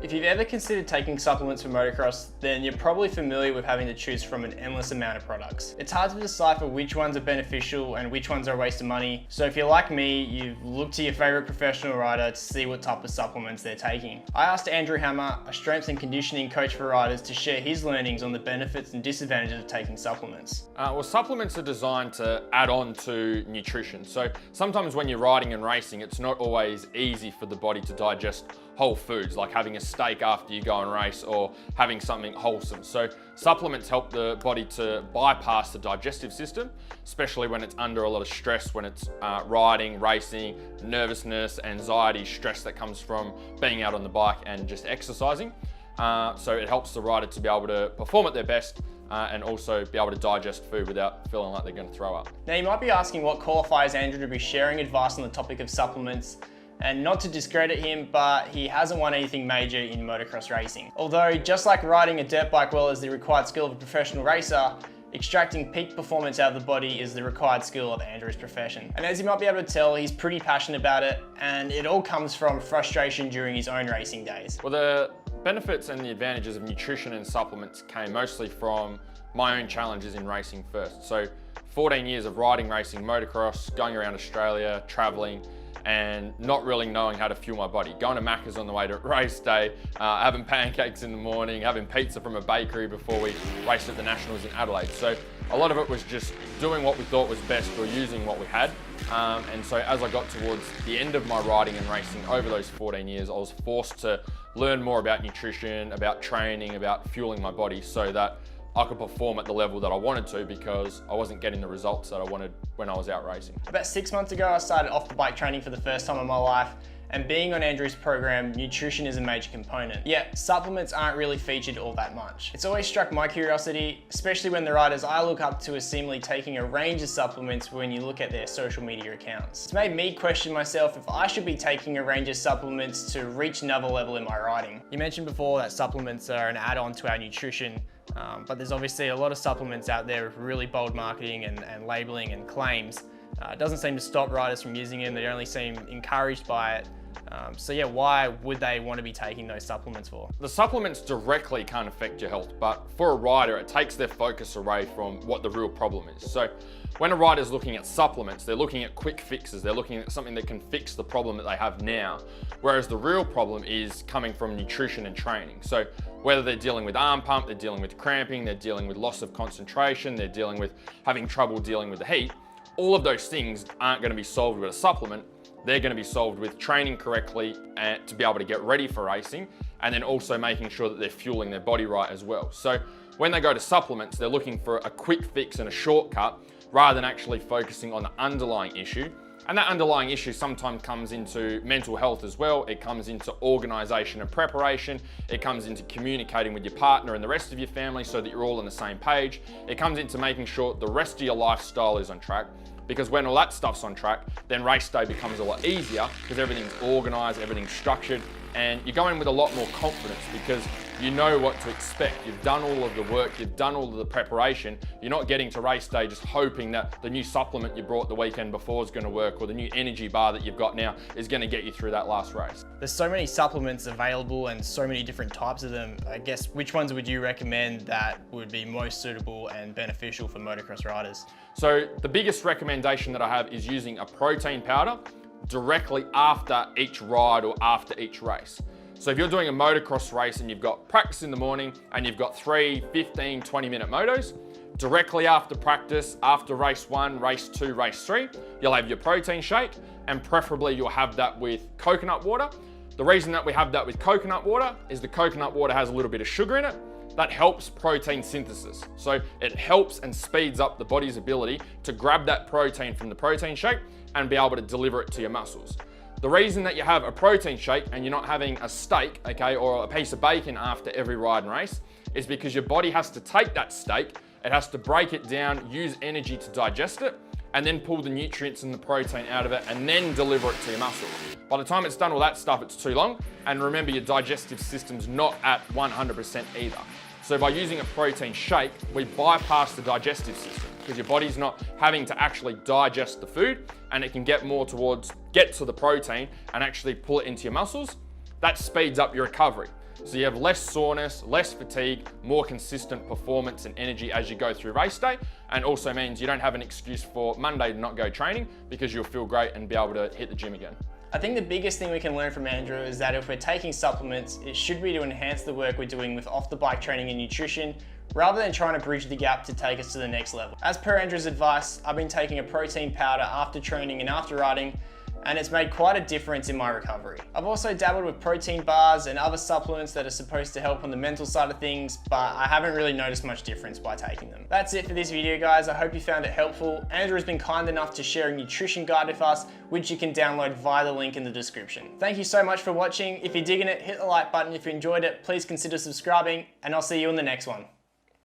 If you've ever considered taking supplements for motocross, then you're probably familiar with having to choose from an endless amount of products. It's hard to decipher which ones are beneficial and which ones are a waste of money. So if you're like me, you've looked to your favorite professional rider to see what type of supplements they're taking. I asked Andrew Hammer, a strength and conditioning coach for riders, to share his learnings on the benefits and disadvantages of taking supplements. Well, supplements are designed to add on to nutrition. So sometimes when you're riding and racing, it's not always easy for the body to digest whole foods, like having a steak after you go and race or having something wholesome. So supplements help the body to bypass the digestive system, especially when it's under a lot of stress, when it's riding, racing, nervousness, anxiety, stress that comes from being out on the bike and just exercising. So it helps the rider to be able to perform at their best and also be able to digest food without feeling like they're going to throw up. Now you might be asking what qualifies Andrew to be sharing advice on the topic of supplements. And not to discredit him, but he hasn't won anything major in motocross racing. Although, just like riding a dirt bike well is the required skill of a professional racer, extracting peak performance out of the body is the required skill of Andrew's profession. And as you might be able to tell, he's pretty passionate about it, and it all comes from frustration during his own racing days. Well, the benefits and the advantages of nutrition and supplements came mostly from my own challenges in racing first. So 14 years of riding, racing, motocross, going around Australia, traveling, and not really knowing how to fuel my body. Going to Macca's on the way to race day, having pancakes in the morning, having pizza from a bakery before we raced at the Nationals in Adelaide. So a lot of it was just doing what we thought was best or using what we had. And so as I got towards the end of my riding and racing over those 14 years, I was forced to learn more about nutrition, about training, about fueling my body so that I could perform at the level that I wanted to, because I wasn't getting the results that I wanted when I was out racing. About 6 months ago, I started off the bike training for the first time in my life, and being on Andrew's program, nutrition is a major component. Yet, supplements aren't really featured all that much. It's always struck my curiosity, especially when the riders I look up to are seemingly taking a range of supplements when you look at their social media accounts. It's made me question myself if I should be taking a range of supplements to reach another level in my riding. You mentioned before that supplements are an add-on to our nutrition, but there's obviously a lot of supplements out there with really bold marketing and labeling and claims. It doesn't seem to stop riders from using them, they only seem encouraged by it. So yeah, why would they want to be taking those supplements for? The supplements directly can't affect your health, but for a rider, it takes their focus away from what the real problem is. So when a rider's looking at supplements, they're looking at quick fixes, they're looking at something that can fix the problem that they have now. Whereas the real problem is coming from nutrition and training. So whether they're dealing with arm pump, they're dealing with cramping, they're dealing with loss of concentration, they're dealing with having trouble dealing with the heat, all of those things aren't going to be solved with a supplement. They're going to be solved with training correctly and to be able to get ready for racing, and then also making sure that they're fueling their body right as well. So when they go to supplements, they're looking for a quick fix and a shortcut rather than actually focusing on the underlying issue. And that underlying issue sometimes comes into mental health as well. It comes into organization and preparation. It comes into communicating with your partner and the rest of your family so that you're all on the same page. It comes into making sure the rest of your lifestyle is on track. Because when all that stuff's on track, then race day becomes a lot easier because everything's organized, everything's structured, and you're going with a lot more confidence because you know what to expect. You've done all of the work, you've done all of the preparation. You're not getting to race day just hoping that the new supplement you brought the weekend before is going to work, or the new energy bar that you've got now is going to get you through that last race. There's so many supplements available and so many different types of them. I guess, which ones would you recommend that would be most suitable and beneficial for motocross riders? So the biggest recommendation that I have is using a protein powder directly after each ride or after each race. So if you're doing a motocross race and you've got practice in the morning and you've got 3 15, 20-minute motos, directly after practice, after race 1, race 2, race 3, you'll have your protein shake, and preferably you'll have that with coconut water. The reason that we have that with coconut water is the coconut water has a little bit of sugar in it. That helps protein synthesis. So it helps and speeds up the body's ability to grab that protein from the protein shake and be able to deliver it to your muscles. The reason that you have a protein shake and you're not having a steak, okay, or a piece of bacon after every ride and race is because your body has to take that steak, it has to break it down, use energy to digest it, and then pull the nutrients and the protein out of it and then deliver it to your muscles. By the time it's done all that stuff, it's too long. And remember, your digestive system's not at 100% either. So by using a protein shake, we bypass the digestive system because your body's not having to actually digest the food, and it can get more towards get to the protein and actually pull it into your muscles. That speeds up your recovery. So you have less soreness, less fatigue, more consistent performance and energy as you go through race day, and also means you don't have an excuse for Monday to not go training because you'll feel great and be able to hit the gym again. I think the biggest thing we can learn from Andrew is that if we're taking supplements, it should be to enhance the work we're doing with off-the-bike training and nutrition, rather than trying to bridge the gap to take us to the next level. As per Andrew's advice, I've been taking a protein powder after training and after riding, and it's made quite a difference in my recovery. I've also dabbled with protein bars and other supplements that are supposed to help on the mental side of things, but I haven't really noticed much difference by taking them. That's it for this video, guys. I hope you found it helpful. Andrew has been kind enough to share a nutrition guide with us, which you can download via the link in the description. Thank you so much for watching. If you're digging it, hit the like button. If you enjoyed it, please consider subscribing, and I'll see you in the next one.